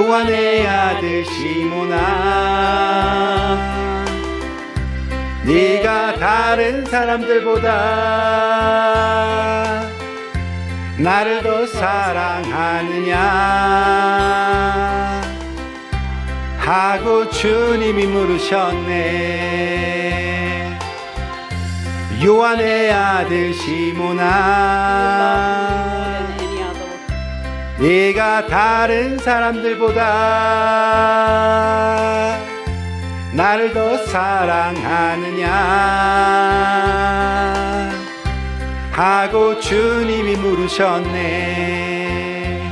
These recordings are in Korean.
요한의 아들 시몬아, 네가 다른 사람들보다 나를 더 사랑하느냐 하고 주님이 물으셨네. 요한의 아들 시몬아, 네가 다른 사람들보다 나를 더 사랑하느냐 하고 주님이 물으셨네.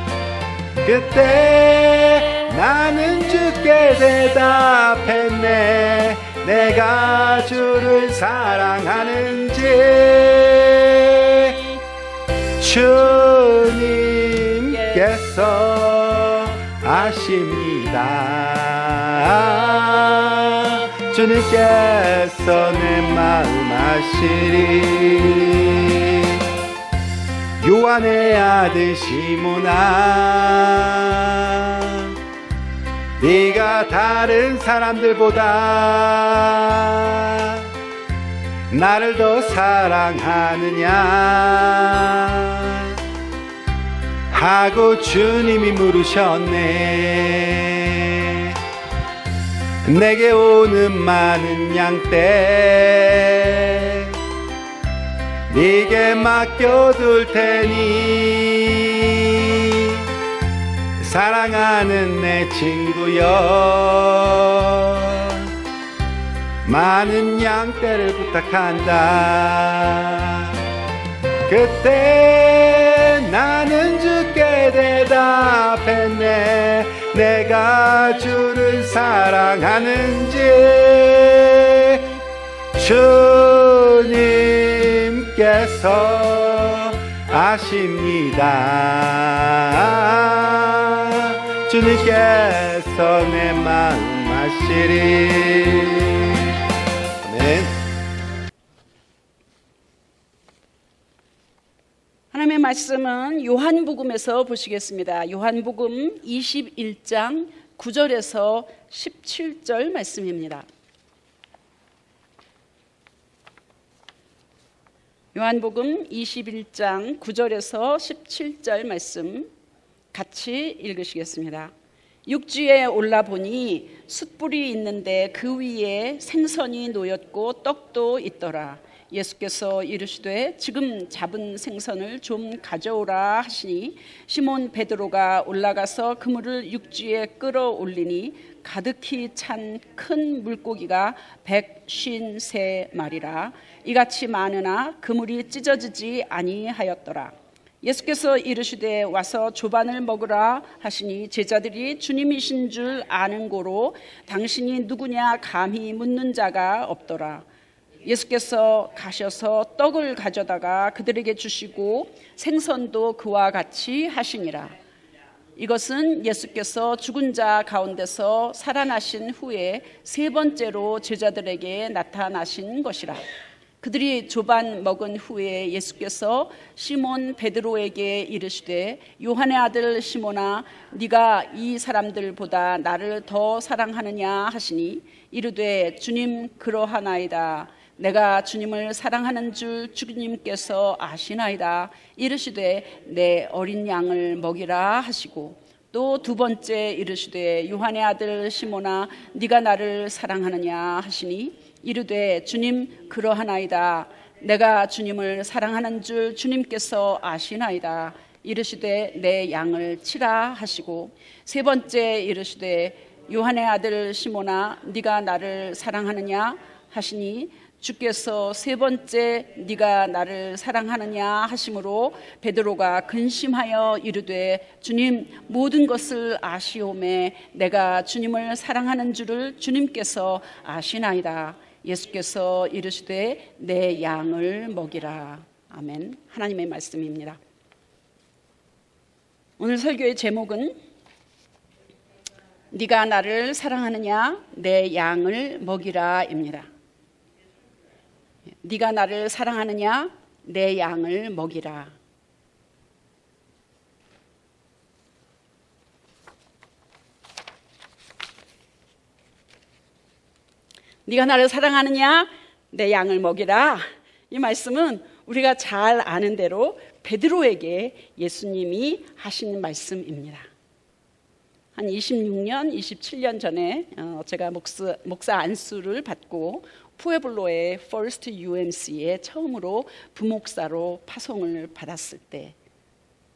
그때 나는 주께 대답했네. 내가 주를 사랑하는지 주님께서 아십니다. 주님께서 내 마음 아시리. 요한의 아들 시몬아, 네가 다른 사람들보다 나를 더 사랑하느냐 하고 주님이 물으셨네. 내게 오는 많은 양떼 네게 맡겨둘 테니 사랑하는 내 친구여, 많은 양떼를 부탁한다. 그때 나는 주께 대답했네. 내가 주를 사랑하는지 주님께서 아십니다. 주님께서 내 마음 아시리. 아멘. 하나님의 말씀은 요한복음에서 보시겠습니다. 요한복음 21장 9절에서 17절 말씀입니다. 요한복음 21장 9절에서 17절 말씀 같이 읽으시겠습니다. 육지에 올라보니 숯불이 있는데 그 위에 생선이 놓였고 떡도 있더라. 예수께서 이르시되 지금 잡은 생선을 좀 가져오라 하시니 시몬 베드로가 올라가서 그물을 육지에 끌어올리니 가득히 찬 큰 물고기가 153마리라. 이같이 많으나 그물이 찢어지지 아니하였더라. 예수께서 이르시되 와서 조반을 먹으라 하시니 제자들이 주님이신 줄 아는 고로 당신이 누구냐 감히 묻는 자가 없더라. 예수께서 가셔서 떡을 가져다가 그들에게 주시고 생선도 그와 같이 하시니라. 이것은 예수께서 죽은 자 가운데서 살아나신 후에 세 번째로 제자들에게 나타나신 것이라. 그들이 조반 먹은 후에 예수께서 시몬 베드로에게 이르시되 요한의 아들 시몬아, 네가 이 사람들보다 나를 더 사랑하느냐 하시니 이르되 주님 그러하나이다. 내가 주님을 사랑하는 줄 주님께서 아시나이다. 이르시되 내 어린 양을 먹이라 하시고 또 두 번째 이르시되 요한의 아들 시몬아, 네가 나를 사랑하느냐 하시니 이르되 주님 그러하나이다. 내가 주님을 사랑하는 줄 주님께서 아시나이다. 이르시되 내 양을 치라 하시고 세 번째 이르시되 요한의 아들 시몬아, 네가 나를 사랑하느냐 하시니 주께서 세 번째 네가 나를 사랑하느냐 하심으로 베드로가 근심하여 이르되 주님 모든 것을 아시오매 내가 주님을 사랑하는 줄을 주님께서 아시나이다. 예수께서 이르시되 내 양을 먹이라. 아멘. 하나님의 말씀입니다. 오늘 설교의 제목은 네가 나를 사랑하느냐 내 양을 먹이라입니다. 네가 나를 사랑하느냐 내 양을 먹이라. 네가 나를 사랑하느냐? 내 양을 먹이라. 이 말씀은 우리가 잘 아는 대로 베드로에게 예수님이 하신 말씀입니다. 한 26년, 27년 전에 제가 목사 안수를 받고 푸에블로의 First UMC에 처음으로 부목사로 파송을 받았을 때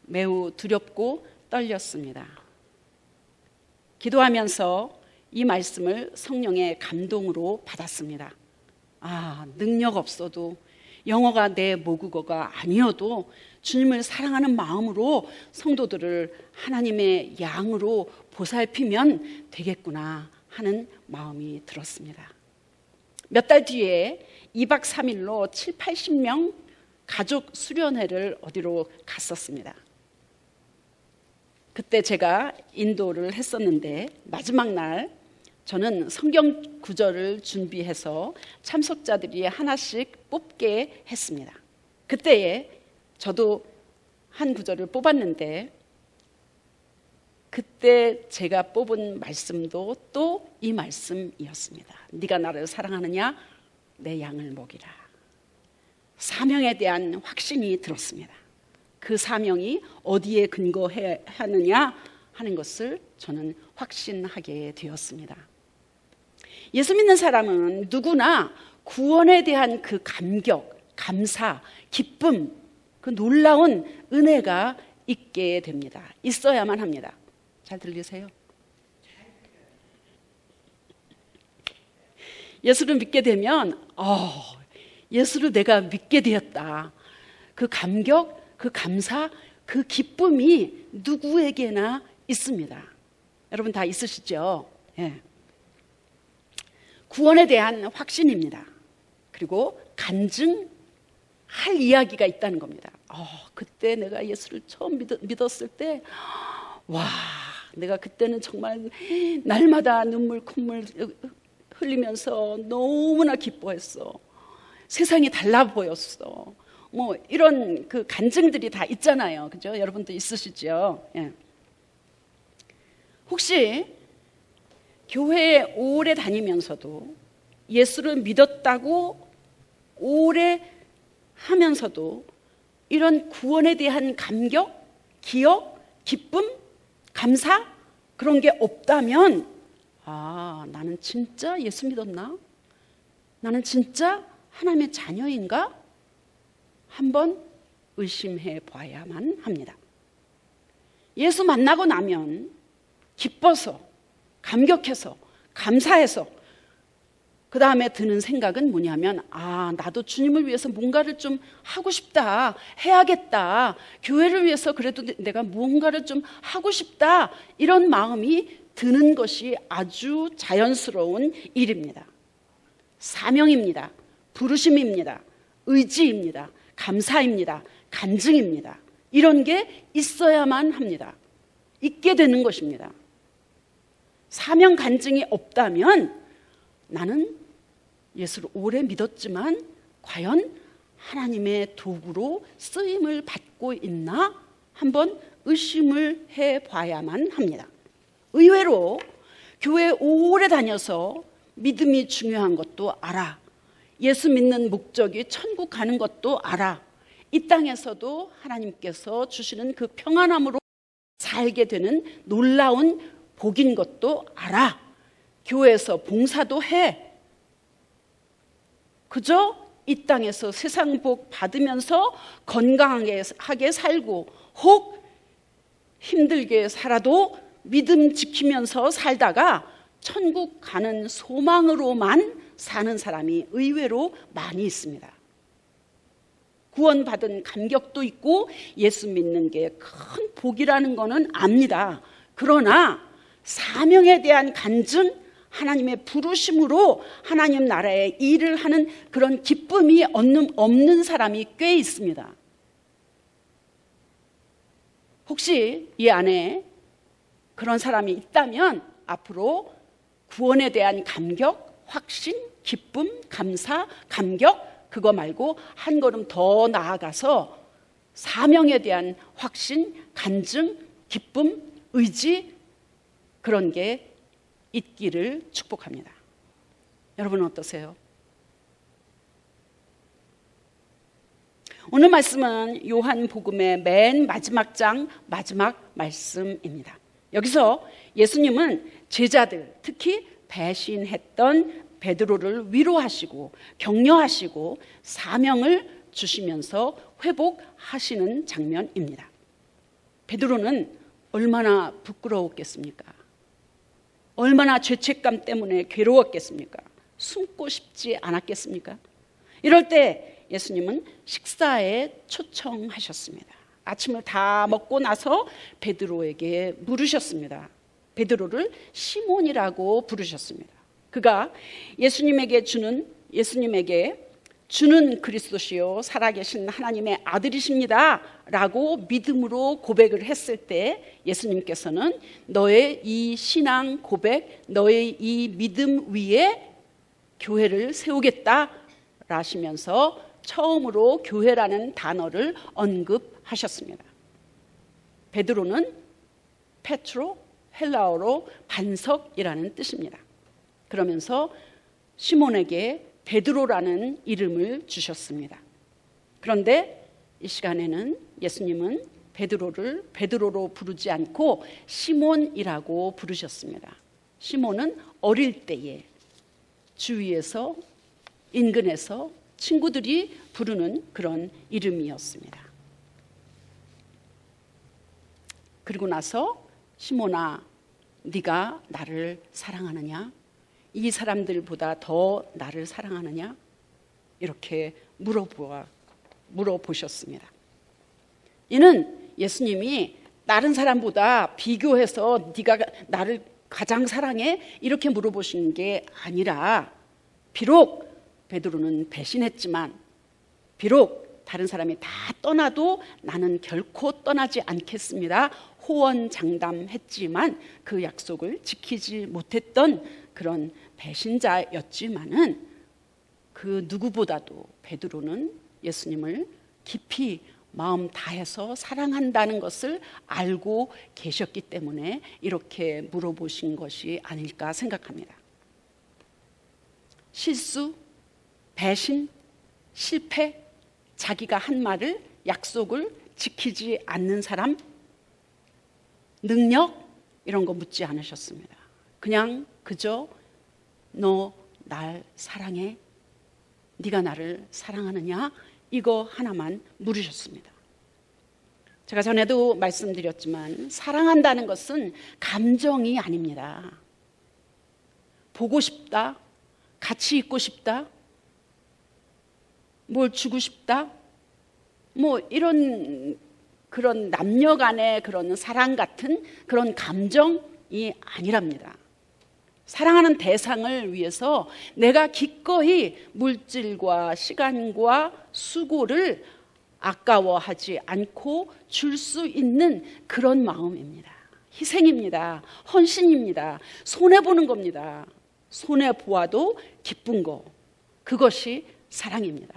매우 두렵고 떨렸습니다. 기도하면서 이 말씀을 성령의 감동으로 받았습니다. 능력 없어도, 영어가 내 모국어가 아니어도 주님을 사랑하는 마음으로 성도들을 하나님의 양으로 보살피면 되겠구나 하는 마음이 들었습니다. 몇 달 뒤에 2박 3일로 7, 80명 가족 수련회를 어디로 갔었습니다. 그때 제가 인도를 했었는데 마지막 날 저는 성경 구절을 준비해서 참석자들이 하나씩 뽑게 했습니다. 그때에 저도 한 구절을 뽑았는데 그때 제가 뽑은 말씀도 또 이 말씀이었습니다. 네가 나를 사랑하느냐? 내 양을 먹이라. 사명에 대한 확신이 들었습니다. 그 사명이 어디에 근거하느냐 하는 것을 저는 확신하게 되었습니다. 예수 믿는 사람은 누구나 구원에 대한 그 감격, 감사, 기쁨, 그 놀라운 은혜가 있게 됩니다. 있어야만 합니다. 잘 들리세요? 예수를 믿게 되면 예수를 내가 믿게 되었다. 그 감격, 그 감사, 그 기쁨이 누구에게나 있습니다. 여러분 다 있으시죠? 예. 구원에 대한 확신입니다. 그리고 간증할 이야기가 있다는 겁니다. 그때 내가 예수를 처음 믿었을 때 내가 그때는 정말 날마다 눈물 콧물 흘리면서 너무나 기뻐했어. 세상이 달라 보였어. 이런 그 간증들이 다 있잖아요. 그죠? 여러분도 있으시죠? 예. 혹시 교회에 오래 다니면서도 예수를 믿었다고 오래 하면서도 이런 구원에 대한 감격, 기억, 기쁨, 감사 그런 게 없다면 나는 진짜 예수 믿었나? 나는 진짜 하나님의 자녀인가? 한번 의심해 봐야만 합니다. 예수 만나고 나면 기뻐서, 감격해서, 감사해서 그 다음에 드는 생각은 뭐냐면 나도 주님을 위해서 뭔가를 좀 하고 싶다, 해야겠다, 교회를 위해서 그래도 내가 무언가를 좀 하고 싶다, 이런 마음이 드는 것이 아주 자연스러운 일입니다. 사명입니다. 부르심입니다. 의지입니다. 감사입니다. 간증입니다. 이런 게 있어야만 합니다. 있게 되는 것입니다. 사명 간증이 없다면 나는 예수를 오래 믿었지만 과연 하나님의 도구로 쓰임을 받고 있나? 한번 의심을 해봐야만 합니다. 의외로 교회 오래 다녀서 믿음이 중요한 것도 알아. 예수 믿는 목적이 천국 가는 것도 알아. 이 땅에서도 하나님께서 주시는 그 평안함으로 살게 되는 놀라운 복인 것도 알아. 교회에서 봉사도 해. 그저 이 땅에서 세상 복 받으면서 건강하게 살고 혹 힘들게 살아도 믿음 지키면서 살다가 천국 가는 소망으로만 사는 사람이 의외로 많이 있습니다. 구원받은 감격도 있고 예수 믿는 게 큰 복이라는 거는 압니다. 그러나 사명에 대한 간증, 하나님의 부르심으로 하나님 나라의 일을 하는 그런 기쁨이 없는 사람이 꽤 있습니다. 혹시 이 안에 그런 사람이 있다면 앞으로 구원에 대한 감격, 확신, 기쁨, 감사, 감격 그거 말고 한 걸음 더 나아가서 사명에 대한 확신, 간증, 기쁨, 의지 그런 게 있기를 축복합니다. 여러분은 어떠세요? 오늘 말씀은 요한복음의 맨 마지막 장 마지막 말씀입니다. 여기서 예수님은 제자들, 특히 배신했던 베드로를 위로하시고 격려하시고 사명을 주시면서 회복하시는 장면입니다. 베드로는 얼마나 부끄러웠겠습니까? 얼마나 죄책감 때문에 괴로웠겠습니까? 숨고 싶지 않았겠습니까? 이럴 때 예수님은 식사에 초청하셨습니다. 아침을 다 먹고 나서 베드로에게 물으셨습니다. 베드로를 시몬이라고 부르셨습니다. 그가 예수님에게 주는 그리스도시요 살아계신 하나님의 아들이십니다 라고 믿음으로 고백을 했을 때 예수님께서는 너의 이 신앙 고백, 너의 이 믿음 위에 교회를 세우겠다 라시면서 처음으로 교회라는 단어를 언급하셨습니다. 베드로는 페트로, 헬라어로 반석이라는 뜻입니다. 그러면서 시몬에게 베드로라는 이름을 주셨습니다. 그런데 이 시간에는 예수님은 베드로를 베드로로 부르지 않고 시몬이라고 부르셨습니다. 시몬은 어릴 때에 주위에서 인근에서 친구들이 부르는 그런 이름이었습니다. 그리고 나서 시몬아, 네가 나를 사랑하느냐? 이 사람들보다 더 나를 사랑하느냐? 이렇게 물어보셨습니다. 이는 예수님이 다른 사람보다 비교해서 네가 나를 가장 사랑해? 이렇게 물어보신 게 아니라 비록 베드로는 배신했지만 비록 다른 사람이 다 떠나도 나는 결코 떠나지 않겠습니다. 호언장담했지만 그 약속을 지키지 못했던 그런 배신자였지만은 그 누구보다도 베드로는 예수님을 깊이 마음 다해서 사랑한다는 것을 알고 계셨기 때문에 이렇게 물어보신 것이 아닐까 생각합니다. 실수, 배신, 실패, 자기가 한 말을 약속을 지키지 않는 사람, 능력 이런 거 묻지 않으셨습니다. 그냥 그저 너 날 사랑해? 네가 나를 사랑하느냐? 이거 하나만 물으셨습니다. 제가 전에도 말씀드렸지만 사랑한다는 것은 감정이 아닙니다. 보고 싶다, 같이 있고 싶다, 뭘 주고 싶다, 뭐 이런 그런 남녀 간의 그런 사랑 같은 그런 감정이 아니랍니다. 사랑하는 대상을 위해서 내가 기꺼이 물질과 시간과 수고를 아까워하지 않고 줄 수 있는 그런 마음입니다. 희생입니다. 헌신입니다. 손해보는 겁니다. 손해보아도 기쁜 거, 그것이 사랑입니다.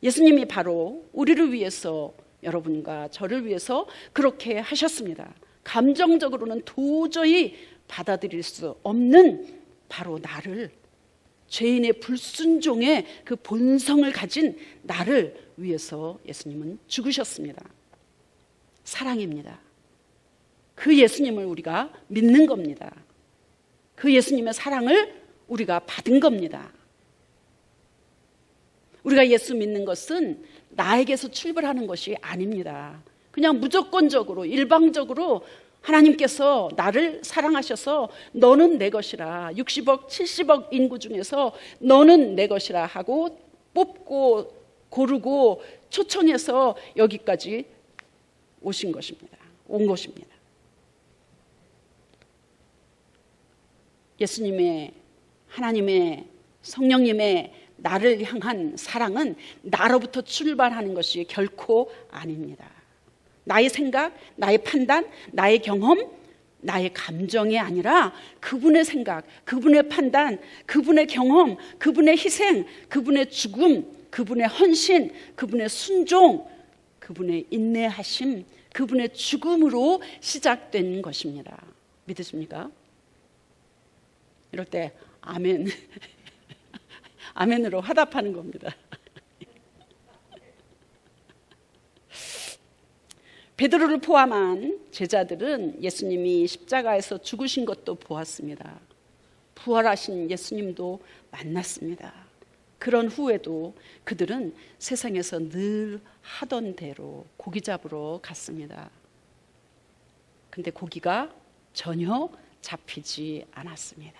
예수님이 바로 우리를 위해서, 여러분과 저를 위해서 그렇게 하셨습니다. 감정적으로는 도저히 받아들일 수 없는 바로 나를, 죄인의 불순종의 그 본성을 가진 나를 위해서 예수님은 죽으셨습니다. 사랑입니다. 그 예수님을 우리가 믿는 겁니다. 그 예수님의 사랑을 우리가 받은 겁니다. 우리가 예수 믿는 것은 나에게서 출발하는 것이 아닙니다. 그냥 무조건적으로 일방적으로 하나님께서 나를 사랑하셔서 너는 내 것이라, 60억 70억 인구 중에서 너는 내 것이라 하고 뽑고 고르고 초청해서 여기까지 온 것입니다. 예수님의, 하나님의, 성령님의 나를 향한 사랑은 나로부터 출발하는 것이 결코 아닙니다. 나의 생각, 나의 판단, 나의 경험, 나의 감정이 아니라 그분의 생각, 그분의 판단, 그분의 경험, 그분의 희생, 그분의 죽음, 그분의 헌신, 그분의 순종, 그분의 인내하심, 그분의 죽음으로 시작된 것입니다. 믿으십니까? 이럴 때 아멘, 아멘으로 화답하는 겁니다. 베드로를 포함한 제자들은 예수님이 십자가에서 죽으신 것도 보았습니다. 부활하신 예수님도 만났습니다. 그런 후에도 그들은 세상에서 늘 하던 대로 고기 잡으러 갔습니다. 근데 고기가 전혀 잡히지 않았습니다.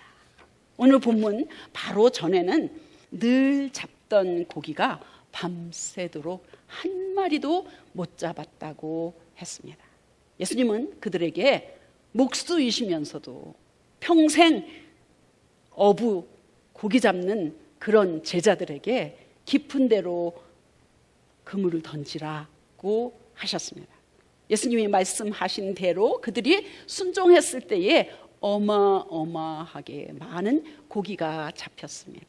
오늘 본문 바로 전에는 늘 잡던 고기가 밤새도록 한 마리도 못 잡았다고 했습니다. 예수님은 그들에게 목수이시면서도 평생 어부 고기 잡는 그런 제자들에게 깊은 데로 그물을 던지라고 하셨습니다. 예수님이 말씀하신 대로 그들이 순종했을 때에 어마어마하게 많은 고기가 잡혔습니다.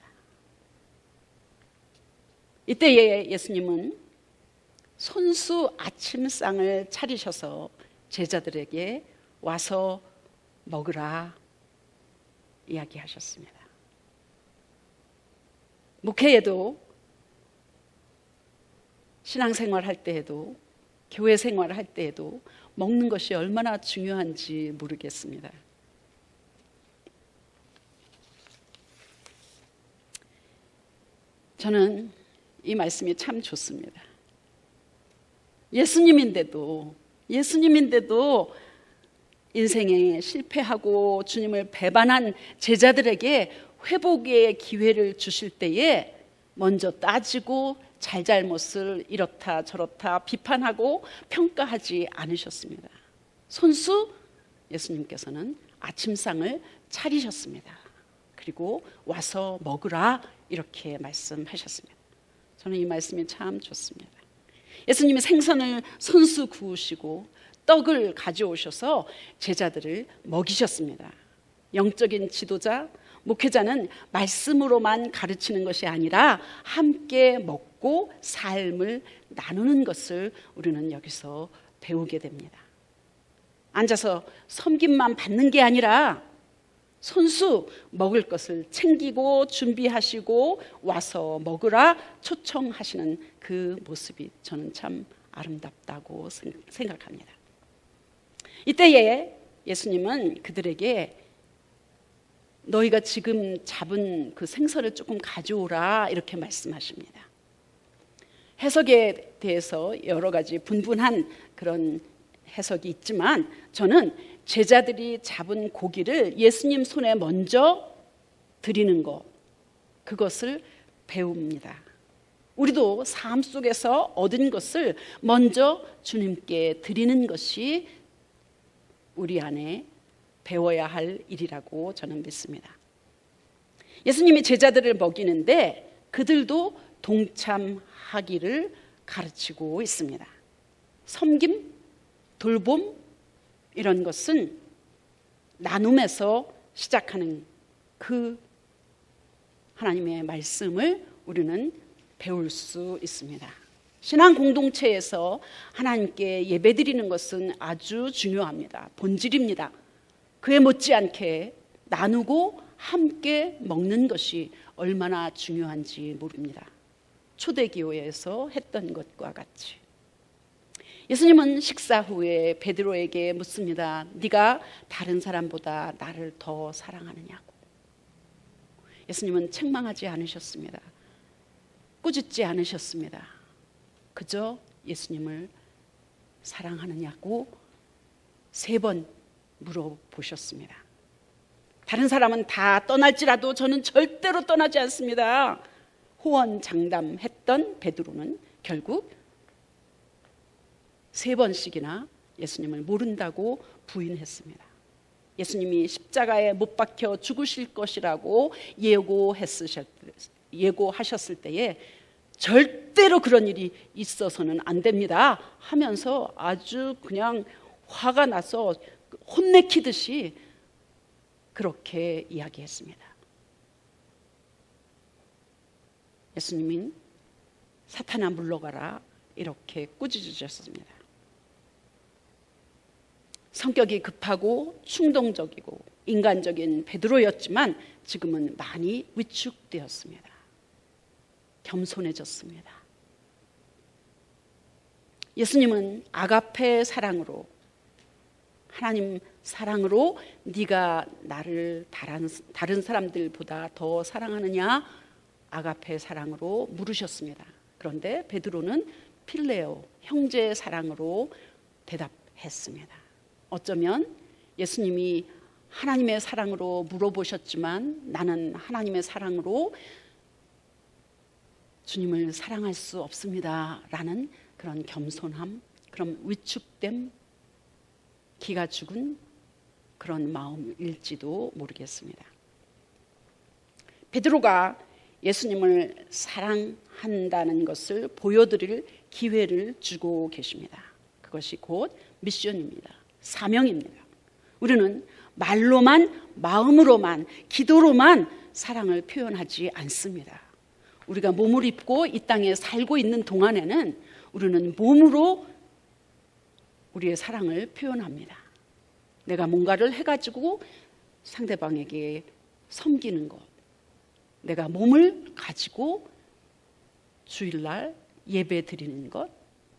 이때에 예수님은 손수 아침상을 차리셔서 제자들에게 와서 먹으라 이야기하셨습니다. 목회에도 신앙생활 할 때에도 교회 생활을 할 때에도 먹는 것이 얼마나 중요한지 모르겠습니다. 저는 이 말씀이 참 좋습니다. 예수님인데도 인생에 실패하고 주님을 배반한 제자들에게 회복의 기회를 주실 때에 먼저 따지고 잘잘못을 이렇다 저렇다 비판하고 평가하지 않으셨습니다. 손수 예수님께서는 아침상을 차리셨습니다. 그리고 와서 먹으라 이렇게 말씀하셨습니다. 저는 이 말씀이 참 좋습니다. 예수님이 생선을 손수 구우시고 떡을 가져오셔서 제자들을 먹이셨습니다. 영적인 지도자, 목회자는 말씀으로만 가르치는 것이 아니라 함께 먹고 삶을 나누는 것을 우리는 여기서 배우게 됩니다. 앉아서 섬김만 받는 게 아니라 손수 먹을 것을 챙기고 준비하시고 와서 먹으라 초청하시는 그 모습이 저는 참 아름답다고 생각합니다. 이때에 예수님은 그들에게 너희가 지금 잡은 그 생선을 조금 가져오라 이렇게 말씀하십니다. 해석에 대해서 여러 가지 분분한 그런 해석이 있지만 저는 제자들이 잡은 고기를 예수님 손에 먼저 드리는 것, 그것을 배웁니다. 우리도 삶 속에서 얻은 것을 먼저 주님께 드리는 것이 우리 안에 배워야 할 일이라고 저는 믿습니다. 예수님이 제자들을 먹이는데 그들도 동참하기를 가르치고 있습니다. 섬김, 돌봄 이런 것은 나눔에서 시작하는 그 하나님의 말씀을 우리는 배울 수 있습니다. 신앙 공동체에서 하나님께 예배드리는 것은 아주 중요합니다. 본질입니다. 그에 못지않게 나누고 함께 먹는 것이 얼마나 중요한지 모릅니다. 초대교회에서 했던 것과 같이. 예수님은 식사 후에 베드로에게 묻습니다. 네가 다른 사람보다 나를 더 사랑하느냐고. 예수님은 책망하지 않으셨습니다. 꾸짖지 않으셨습니다. 그저 예수님을 사랑하느냐고 3번 물어보셨습니다. 다른 사람은 다 떠날지라도 저는 절대로 떠나지 않습니다. 호언장담했던 베드로는 결국 3번씩이나 예수님을 모른다고 부인했습니다. 예수님이 십자가에 못 박혀 죽으실 것이라고 예고하셨을 때에 절대로 그런 일이 있어서는 안 됩니다 하면서 아주 그냥 화가 나서 혼내키듯이 그렇게 이야기했습니다. 예수님은 사탄아 물러가라 이렇게 꾸짖으셨습니다. 성격이 급하고 충동적이고 인간적인 베드로였지만 지금은 많이 위축되었습니다. 겸손해졌습니다. 예수님은 아가페 사랑으로, 하나님 사랑으로 네가 나를 다른 사람들보다 더 사랑하느냐, 아가페 사랑으로 물으셨습니다. 그런데 베드로는 필레오, 형제 사랑으로 대답했습니다. 어쩌면 예수님이 하나님의 사랑으로 물어보셨지만 나는 하나님의 사랑으로 주님을 사랑할 수 없습니다 라는 그런 겸손함, 그런 위축됨, 기가 죽은 그런 마음일지도 모르겠습니다. 베드로가 예수님을 사랑한다는 것을 보여드릴 기회를 주고 계십니다. 그것이 곧 미션입니다. 사명입니다. 우리는 말로만, 마음으로만, 기도로만 사랑을 표현하지 않습니다. 우리가 몸을 입고 이 땅에 살고 있는 동안에는 우리는 몸으로 우리의 사랑을 표현합니다. 내가 뭔가를 해가지고 상대방에게 섬기는 것, 내가 몸을 가지고 주일날 예배 드리는 것,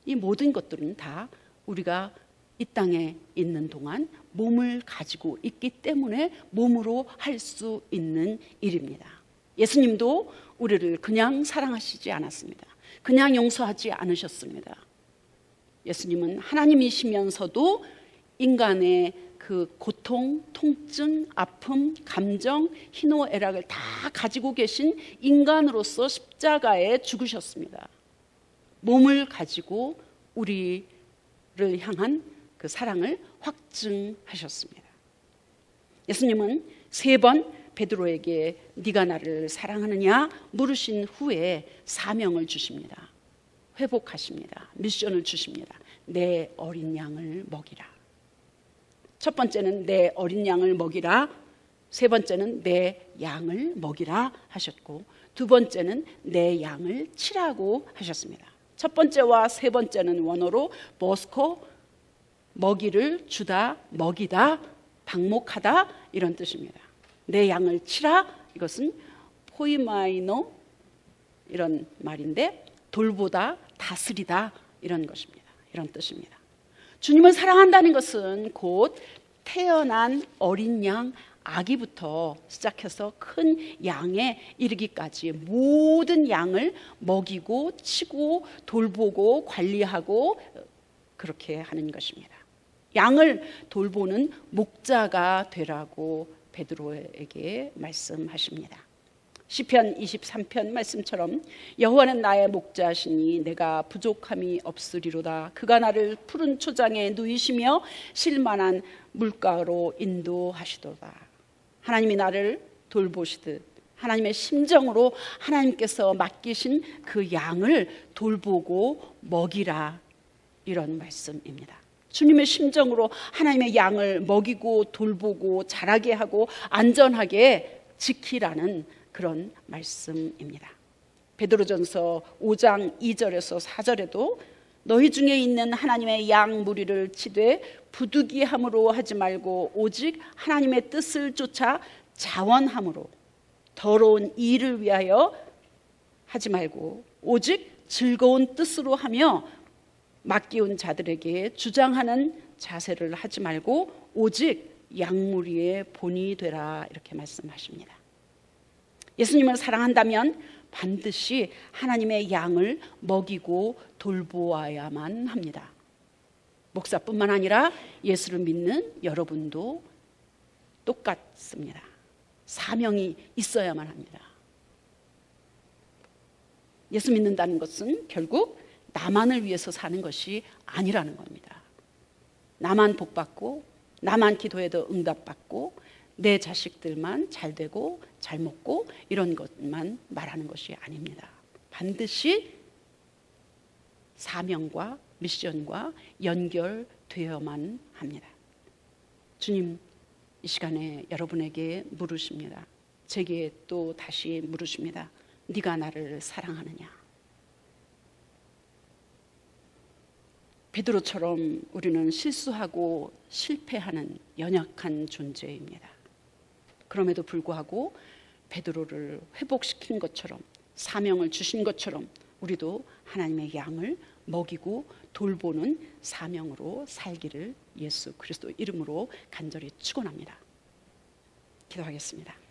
이 모든 것들은 다 우리가 이 땅에 있는 동안 몸을 가지고 있기 때문에 몸으로 할 수 있는 일입니다. 예수님도 우리를 그냥 사랑하시지 않았습니다. 그냥 용서하지 않으셨습니다. 예수님은 하나님이시면서도 인간의 그 고통, 통증, 아픔, 감정, 희노애락을 다 가지고 계신 인간으로서 십자가에 죽으셨습니다. 몸을 가지고 우리를 향한 그 사랑을 확증하셨습니다. 예수님은 3번 베드로에게 네가 나를 사랑하느냐 물으신 후에 사명을 주십니다. 회복하십니다. 미션을 주십니다. 내 어린 양을 먹이라. 첫 번째는 내 어린 양을 먹이라, 세 번째는 내 양을 먹이라 하셨고, 두 번째는 내 양을 치라고 하셨습니다. 첫 번째와 세 번째는 원어로 보스코, 먹이를 주다, 먹이다, 방목하다 이런 뜻입니다. 내 양을 치라, 이것은 포이마이노 이런 말인데 돌보다, 다스리다 이런 것입니다. 이런 뜻입니다. 주님을 사랑한다는 것은 곧 태어난 어린 양, 아기부터 시작해서 큰 양에 이르기까지 모든 양을 먹이고 치고 돌보고 관리하고 그렇게 하는 것입니다. 양을 돌보는 목자가 되라고 베드로에게 말씀하십니다. 시편 23편 말씀처럼 여호와는 나의 목자시니 내가 부족함이 없으리로다. 그가 나를 푸른 초장에 누이시며 쉴만한 물가로 인도하시도다. 하나님이 나를 돌보시듯 하나님의 심정으로 하나님께서 맡기신 그 양을 돌보고 먹이라, 이런 말씀입니다. 주님의 심정으로 하나님의 양을 먹이고 돌보고 자라게 하고 안전하게 지키라는 그런 말씀입니다. 베드로전서 5장 2절에서 4절에도 너희 중에 있는 하나님의 양 무리를 치되 부득이함으로 하지 말고 오직 하나님의 뜻을 쫓아 자원함으로 더러운 일을 위하여 하지 말고 오직 즐거운 뜻으로 하며 맡기운 자들에게 주장하는 자세를 하지 말고 오직 양무리의 본이 되라, 이렇게 말씀하십니다. 예수님을 사랑한다면 반드시 하나님의 양을 먹이고 돌보아야만 합니다. 목사뿐만 아니라 예수를 믿는 여러분도 똑같습니다. 사명이 있어야만 합니다. 예수 믿는다는 것은 결국 나만을 위해서 사는 것이 아니라는 겁니다. 나만 복받고 나만 기도해도 응답받고 내 자식들만 잘 되고 잘 먹고 이런 것만 말하는 것이 아닙니다. 반드시 사명과 미션과 연결되어야만 합니다. 주님, 이 시간에 여러분에게 물으십니다. 제게 또 다시 물으십니다. 네가 나를 사랑하느냐? 베드로처럼 우리는 실수하고 실패하는 연약한 존재입니다. 그럼에도 불구하고 베드로를 회복시킨 것처럼, 사명을 주신 것처럼 우리도 하나님의 양을 먹이고 돌보는 사명으로 살기를 예수 그리스도 이름으로 간절히 축원합니다. 기도하겠습니다.